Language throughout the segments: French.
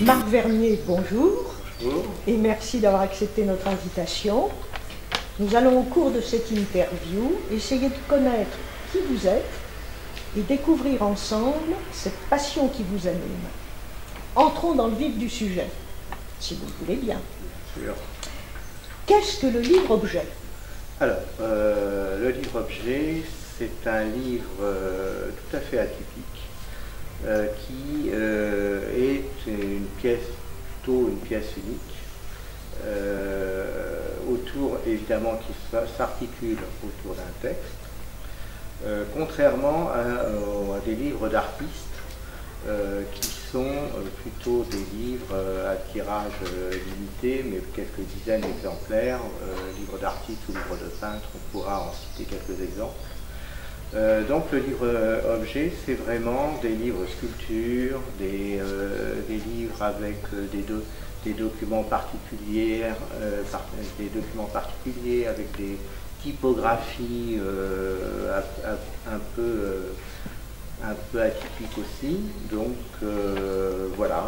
Marc Vernier, bonjour. Bonjour. Et merci d'avoir accepté notre invitation. Nous allons au cours de cette interview essayer de connaître qui vous êtes et découvrir ensemble cette passion qui vous anime. Entrons dans le vif du sujet, si vous le voulez bien. Bien sûr. Qu'est-ce que le livre-objet? Alors, le livre-objet, c'est un livre tout à fait atypique qui est une pièce, plutôt une pièce unique, autour, évidemment, qui s'articule autour d'un texte, contrairement à des livres d'artistes qui sont plutôt des livres à tirage limité, mais quelques dizaines d'exemplaires, livres d'artistes ou livres de peintres, on pourra en citer quelques exemples. Donc le livre-objet, c'est vraiment des livres sculptures, des livres avec des documents particuliers, avec des typographies un peu atypiques aussi. Donc voilà,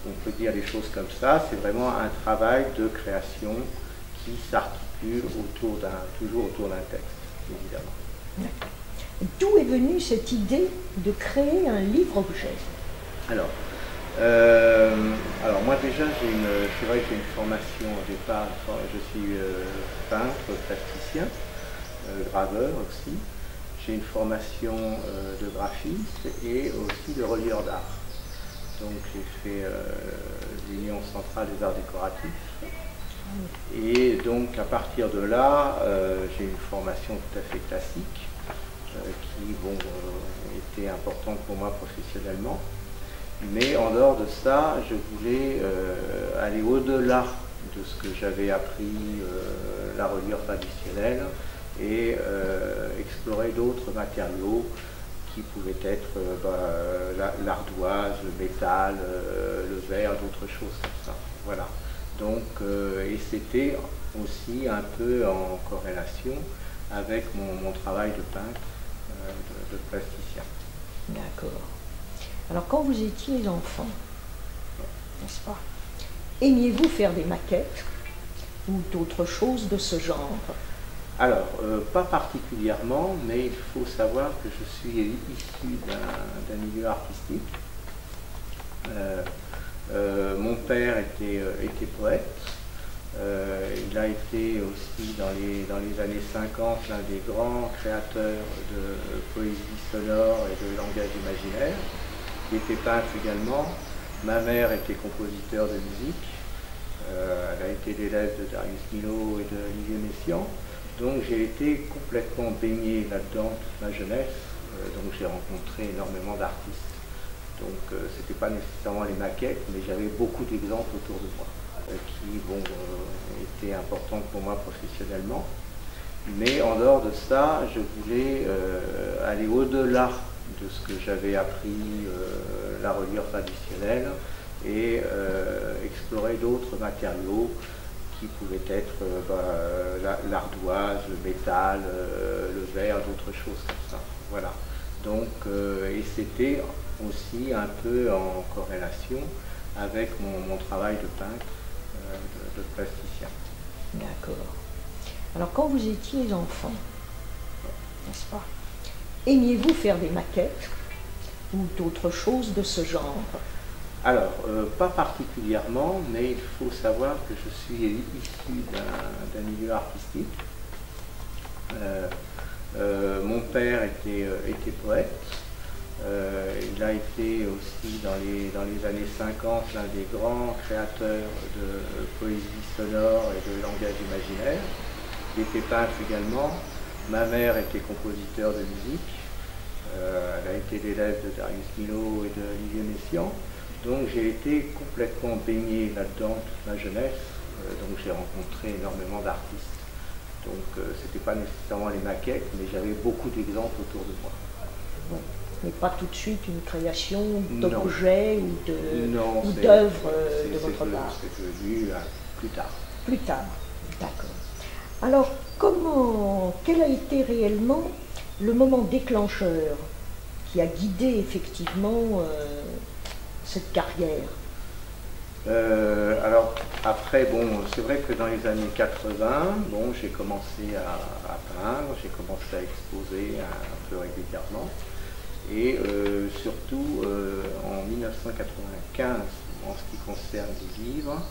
on peut dire les choses comme ça. C'est vraiment un travail de création qui s'articule toujours autour d'un texte, évidemment. D'où est venue cette idée de créer un livre-objet? Alors moi déjà, c'est vrai que j'ai une formation au départ, je suis peintre, plasticien, graveur aussi. J'ai une formation de graphiste et aussi de relieur d'art. Donc j'ai fait l'Union centrale des arts décoratifs. Et donc à partir de là, j'ai une formation tout à fait classique qui était importante pour moi professionnellement. Mais en dehors de ça, je voulais aller au-delà de ce que j'avais appris, la reliure traditionnelle, et explorer d'autres matériaux qui pouvaient être l'ardoise, le métal, le verre, d'autres choses comme ça. Voilà. Donc, et c'était aussi un peu en corrélation avec mon travail de peintre, de plasticien. D'accord. Alors quand vous étiez enfant, n'est-ce pas, aimiez-vous faire des maquettes ou d'autres choses de ce genre? Alors, pas particulièrement, mais il faut savoir que je suis issu d'un milieu artistique. Mon père était poète. Il a été aussi dans les années 50 l'un des grands créateurs de poésie sonore et de langage imaginaire. Il était peintre également. Ma mère était compositeur de musique. Elle a été l'élève de Darius Milhaud et de Olivier Messiaen. Donc j'ai été complètement baigné là-dedans toute ma jeunesse. Donc j'ai rencontré énormément d'artistes. Donc c'était pas nécessairement les maquettes, mais j'avais beaucoup d'exemples autour de moi qui étaient importantes pour moi professionnellement. Mais en dehors de ça, je voulais aller au-delà de ce que j'avais appris, la reliure traditionnelle, et explorer d'autres matériaux qui pouvaient être l'ardoise, le métal, le verre, d'autres choses comme ça. Voilà. Donc, et c'était aussi un peu en corrélation avec mon travail de peintre, de plasticien. D'accord. Alors quand vous étiez enfant, n'est-ce pas, aimiez-vous faire des maquettes ou d'autres choses de ce genre? Alors, pas particulièrement, mais il faut savoir que je suis issu d'un milieu artistique. Mon père était poète. Il a été aussi dans les années 50 l'un des grands créateurs de poésie sonore et de langage imaginaire. Il était peintre également. Ma mère était compositeur de musique. Elle a été l'élève de Darius Milhaud et de Olivier Messiaen. Donc j'ai été complètement baigné là-dedans toute ma jeunesse. Donc j'ai rencontré énormément d'artistes. Donc c'était pas nécessairement les maquettes, mais j'avais beaucoup d'exemples autour de moi. Bon. Mais pas tout de suite une création d'objets ou d'œuvres de votre part. C'est venu plus tard. Plus tard, d'accord. Alors, quel a été réellement le moment déclencheur qui a guidé effectivement cette carrière? Alors après, bon, c'est vrai que dans les années 80, bon, j'ai commencé à peindre, j'ai commencé à exposer un peu régulièrement. Et surtout en 1995, en ce qui concerne les livres,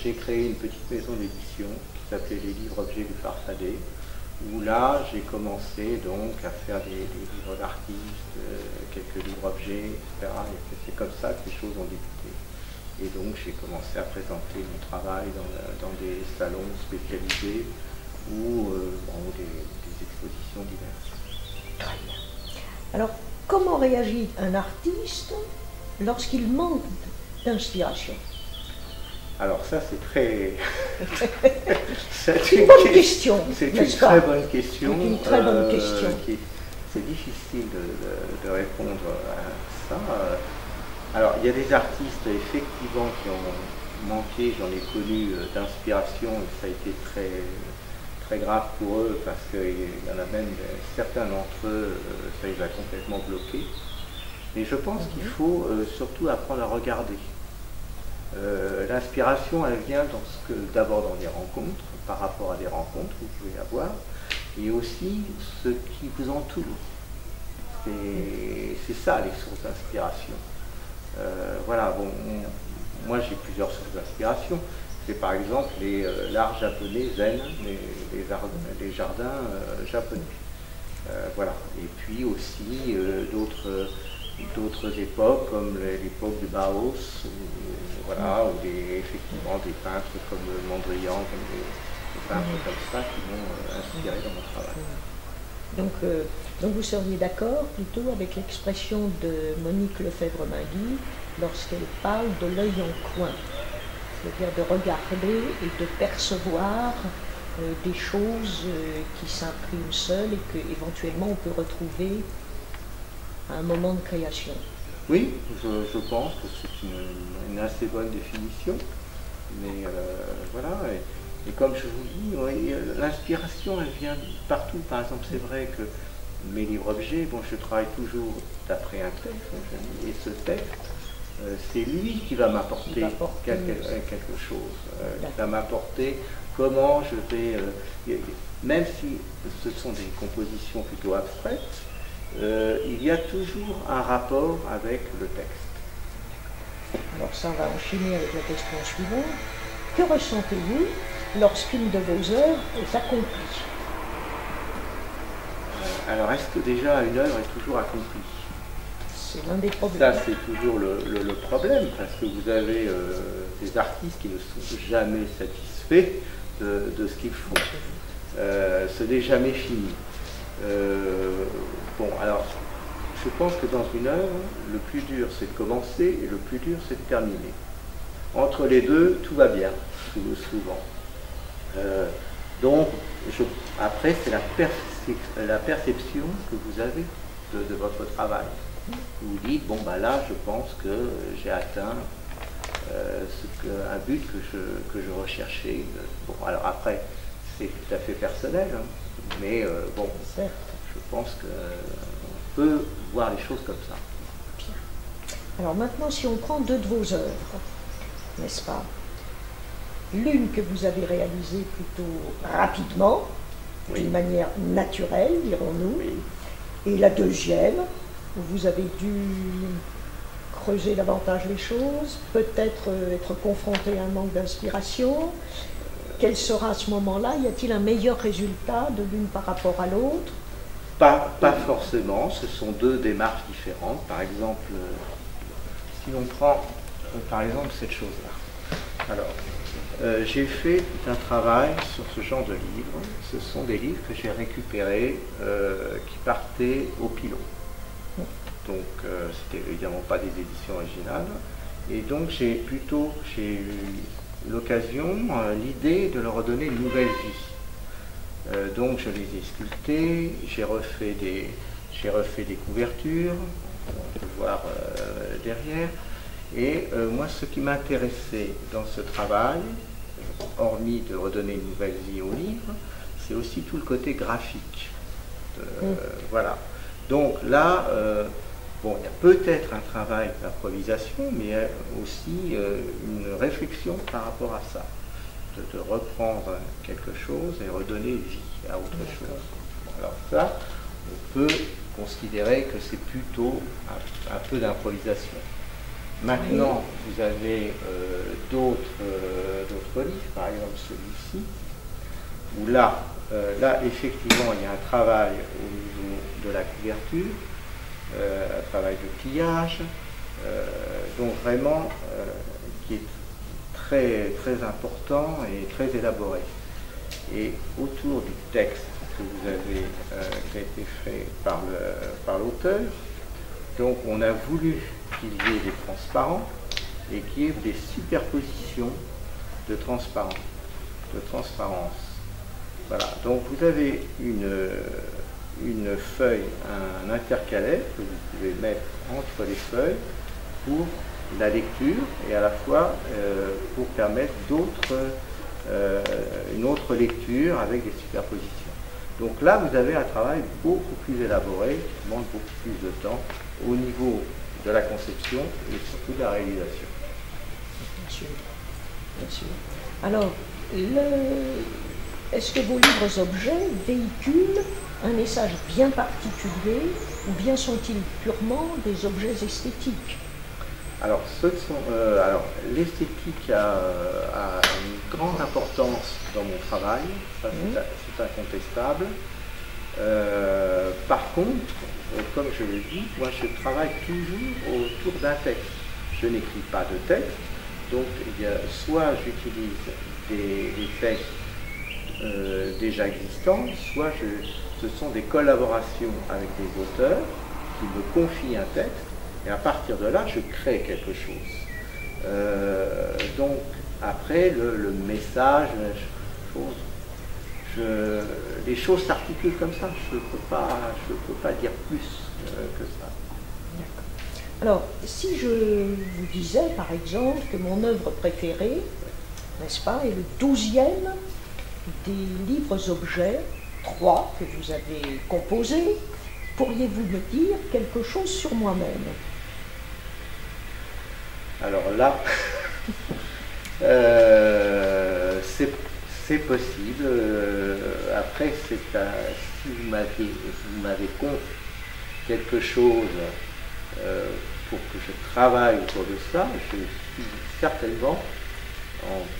j'ai créé une petite maison d'édition qui s'appelait Les Livres-Objets du Farfadet, où là j'ai commencé donc à faire des livres d'artistes, quelques livres-objets, etc. Et c'est comme ça que les choses ont débuté. Et donc j'ai commencé à présenter mon travail dans des salons spécialisés ou des expositions diverses. Très bien. Alors, comment réagit un artiste lorsqu'il manque d'inspiration? Alors ça c'est très... c'est une bonne question. C'est une très bonne question. Une très bonne question. C'est difficile de répondre à ça. Alors il y a des artistes effectivement qui ont manqué, j'en ai connu d'inspiration et ça a été très grave pour eux parce qu'il y en a même certains d'entre eux, ça les a complètement bloqués. Mais je pense qu'il faut surtout apprendre à regarder. L'inspiration, elle vient d'abord dans des rencontres, par rapport à des rencontres que vous pouvez avoir, et aussi ce qui vous entoure. C'est ça les sources d'inspiration. Voilà, bon, moi j'ai plusieurs sources d'inspiration. C'est par exemple l'art japonais zen, les jardins japonais. Voilà. Et puis aussi d'autres époques, comme l'époque du Bauhaus, voilà, ou effectivement des peintres comme Mondrian, comme des peintres comme ça qui m'ont inspiré dans mon travail. Donc vous seriez d'accord plutôt avec l'expression de Monique Lefebvre-Mingui lorsqu'elle parle de l'œil en coin, c'est-à-dire de regarder et de percevoir des choses qui s'impriment seules et qu'éventuellement on peut retrouver à un moment de création. Oui, je pense que c'est une assez bonne définition, mais voilà. Et comme je vous dis, oui, l'inspiration, elle vient partout. Par exemple, c'est vrai que mes livres-objets, bon, je travaille toujours d'après un texte, et ce texte, c'est lui qui va m'apporter quelque chose, qui va m'apporter comment je vais, même si ce sont des compositions plutôt abstraites, il y a toujours un rapport avec le texte. Alors ça, on va enchaîner avec la question suivante. Que ressentez-vous lorsqu'une de vos œuvres est accomplie? Alors, est-ce que déjà une œuvre est toujours accomplie? C'est l'un des problèmes. Ça, c'est toujours le problème, parce que vous avez des artistes qui ne sont jamais satisfaits de ce qu'ils font. Ce n'est jamais fini. Bon, alors, je pense que dans une œuvre, le plus dur, c'est de commencer, et le plus dur, c'est de terminer. Entre les deux, tout va bien, souvent. Donc, après, c'est la perception que vous avez de votre travail. Vous dites, bon, bah là, je pense que j'ai atteint un but que je recherchais. Bon, alors après, c'est tout à fait personnel, hein, mais bon, je pense qu'on peut voir les choses comme ça. Bien. Alors maintenant, si on prend deux de vos œuvres, n'est-ce pas? L'une que vous avez réalisée plutôt rapidement, d'une manière naturelle, dirons-nous, et la deuxième, où vous avez dû creuser davantage les choses, peut-être être confronté à un manque d'inspiration. Quel sera à ce moment-là? Y a-t-il un meilleur résultat de l'une par rapport à l'autre? Pas forcément, ce sont deux démarches différentes. Par exemple, si on prend par exemple cette chose-là. Alors, j'ai fait tout un travail sur ce genre de livres. Ce sont des livres que j'ai récupérés qui partaient au pilot. Donc, c'était évidemment pas des éditions originales. Et donc, j'ai eu l'occasion, l'idée de leur redonner une nouvelle vie. Donc, je les ai sculptés, j'ai refait des couvertures, on peut voir derrière. Et moi, ce qui m'intéressait dans ce travail, hormis de redonner une nouvelle vie au livre, c'est aussi tout le côté graphique. Voilà. Donc là, Bon, il y a peut-être un travail d'improvisation, mais il y a aussi une réflexion par rapport à ça, de reprendre quelque chose et redonner vie à autre chose. Bon, alors ça, on peut considérer que c'est plutôt un peu d'improvisation. Maintenant, vous avez d'autres livres, par exemple celui-ci, où là, effectivement, il y a un travail au niveau de la couverture, un travail de pliage, donc vraiment qui est très, très important et très élaboré. Et autour du texte que vous avez, qui a été fait par l'auteur, donc on a voulu qu'il y ait des transparents et qu'il y ait des superpositions de transparence. Voilà, donc vous avez une feuille, un intercalaire que vous pouvez mettre entre les feuilles pour la lecture et à la fois pour permettre une autre lecture avec des superpositions. Donc là, vous avez un travail beaucoup plus élaboré, qui demande beaucoup plus de temps au niveau de la conception et surtout de la réalisation. Bien sûr, bien sûr. Alors, est-ce que vos livres-objets véhiculent un message bien particulier ou bien sont-ils purement des objets esthétiques? Alors, l'esthétique a une grande importance dans mon travail, ça c'est incontestable. Par contre, comme je l'ai dit, moi je travaille toujours autour d'un texte. Je n'écris pas de texte, donc soit j'utilise des textes déjà existants, soit ce sont des collaborations avec des auteurs qui me confient un texte, et à partir de là, je crée quelque chose. Donc, après, le message, les choses s'articulent comme ça. Je ne peux pas dire plus que ça. Alors, si je vous disais, par exemple, que mon œuvre préférée, n'est-ce pas, est le 12e des livres-objets, 3 que vous avez composés, pourriez-vous me dire quelque chose sur moi-même? Alors là, c'est possible. Après, si vous m'avez confié quelque chose pour que je travaille autour de ça, je suis certainement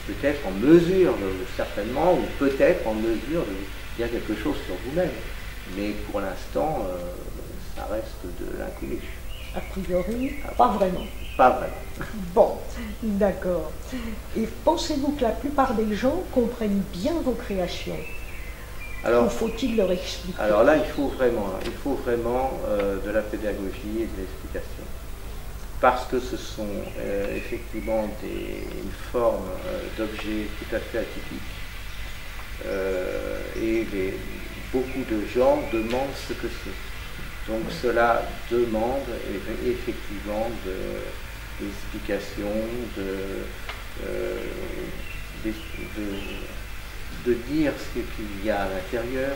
peut-être en mesure, certainement, ou peut-être en mesure de dire quelque chose sur vous-même. Mais pour l'instant, ça reste de l'inconnu. A priori, pas vraiment. Pas vraiment. Bon, d'accord. Et pensez-vous que la plupart des gens comprennent bien vos créations? Ou faut-il leur expliquer? Alors là, il faut vraiment de la pédagogie et de l'explication. Parce que ce sont effectivement une forme d'objet tout à fait atypique. Et beaucoup de gens demandent ce que c'est. Donc cela demande effectivement des explications, de dire ce qu'il y a à l'intérieur,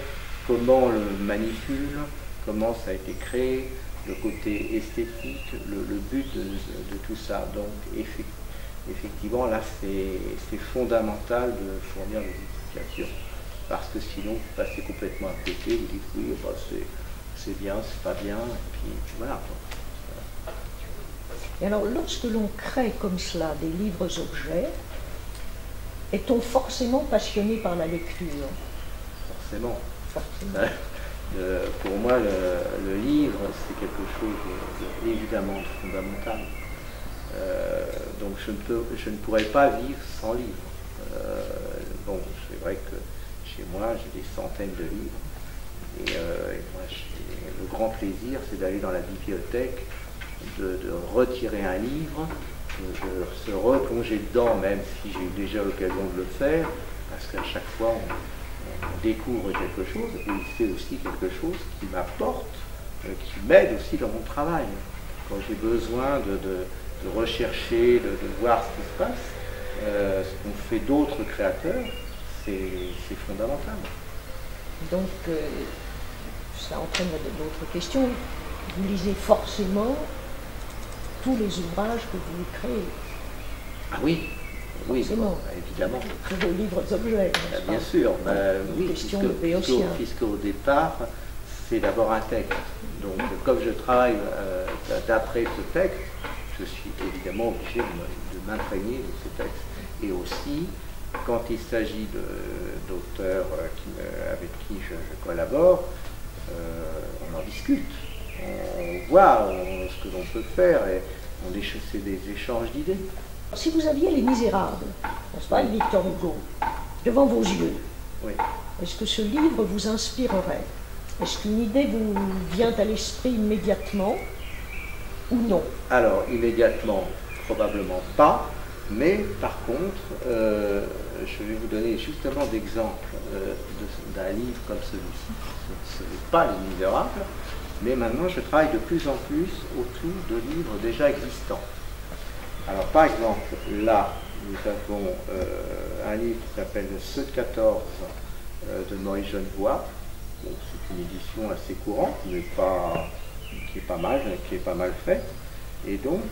comment on le manipule, comment ça a été créé, le côté esthétique, le but de tout ça. Donc effectivement là c'est fondamental de fournir des explications. Parce que sinon vous passez complètement à côté, vous dites oui, bah, c'est bien, c'est pas bien, et puis voilà. Et alors, lorsque l'on crée comme cela des livres-objets, est-on forcément passionné par la lecture? Forcément. Pour moi, le livre, c'est quelque chose évidemment fondamental. Donc je ne pourrais pas vivre sans livre. Bon, c'est vrai que chez moi, j'ai des centaines de livres. Et moi, le grand plaisir, c'est d'aller dans la bibliothèque, de retirer un livre, de se replonger dedans, même si j'ai eu déjà l'occasion de le faire, parce qu'à chaque fois, on découvre quelque chose, et c'est aussi quelque chose qui m'apporte, qui m'aide aussi dans mon travail. Quand j'ai besoin de rechercher, de voir ce qui se passe, ce qu'ont fait d'autres créateurs, c'est fondamental. Donc, ça entraîne d'autres questions. vous lisez forcément tous les ouvrages que vous créez. Ah oui, oui, Forcément. évidemment. Tous vos livres objets. n'est-ce Bien pas? sûr, oui, Question de Béotien. puisqu'au départ, c'est d'abord un texte. Donc, comme je travaille d'après ce texte, je suis évidemment obligé de m'imprégner de ce texte. Et aussi, quand il s'agit d'auteurs avec qui je collabore, on en discute. On voit ce que l'on peut faire et c'est des échanges d'idées. Si vous aviez Les Misérables, n'est-ce pas, de Victor Hugo, devant vos yeux, Oui. est-ce que ce livre vous inspirerait? Est-ce qu'une idée vous vient à l'esprit immédiatement ou non? Alors, immédiatement, probablement pas, mais par contre, je vais vous donner justement d'exemples d'un livre comme celui-ci. Ce n'est pas Les Misérables, mais maintenant je travaille de plus en plus autour de livres déjà existants. Alors, par exemple, là, nous avons un livre qui s'appelle Ceux de 14 de Maurice Genevoix. Bon, c'est une édition assez courante, mais qui est pas mal faite. Et donc,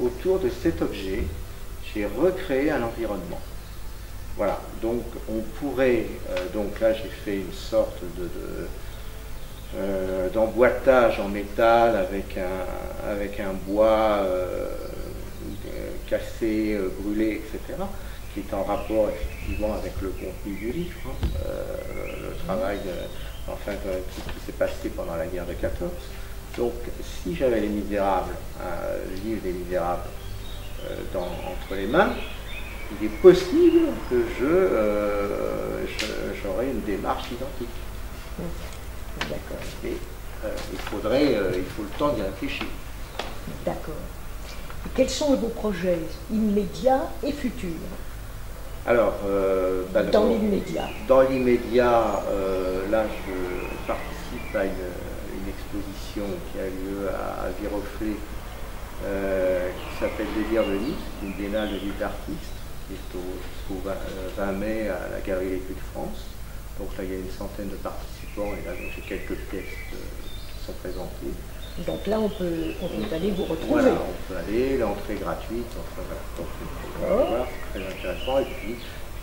autour de cet objet, j'ai recréé un environnement. Voilà, donc on pourrait, donc là j'ai fait une sorte d'emboîtage en métal avec un bois cassé, brûlé, etc., qui est en rapport effectivement avec le contenu du livre, le travail qui s'est passé pendant la guerre de 14. Donc si j'avais Les Misérables, le livre des Misérables entre les mains, il est possible que j'aurais une démarche identique. D'accord. Et il faut le temps d'y réfléchir. D'accord. Et quels sont vos projets immédiats et futurs? Alors, dans l'immédiat. Dans l'immédiat, là, je participe à une exposition qui a lieu à Viroflay, qui s'appelle Délire de Nice, une biennale de livres d'artistes, qui est jusqu'au 20 mai à la Galerie Les Puits de France. Donc là, il y a une centaine de participants, et là, j'ai quelques pièces qui sont présentées. Donc là, on peut aller vous retrouver. Voilà, on peut aller, l'entrée est gratuite, enfin voilà. Donc, voilà, c'est très intéressant. Et puis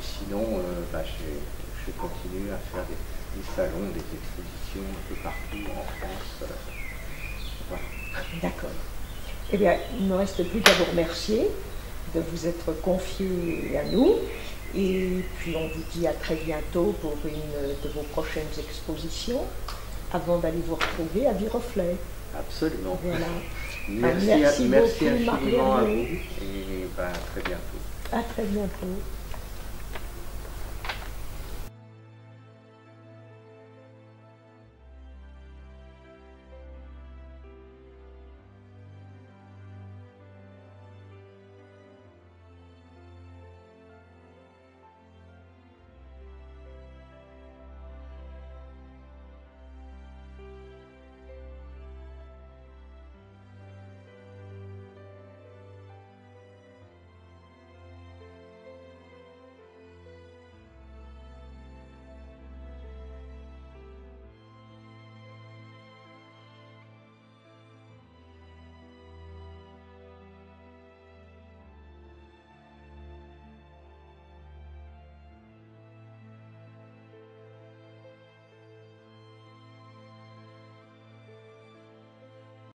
sinon, je continue à faire des salons, des expositions un peu partout en France. Voilà. D'accord. Eh bien, il ne me reste plus qu'à vous remercier de vous être confié à nous. Et puis on vous dit à très bientôt pour une de vos prochaines expositions, avant d'aller vous retrouver à Viroflay. Absolument. Voilà. Merci beaucoup, infiniment à vous Marc-Hervé. et à très bientôt. À très bientôt.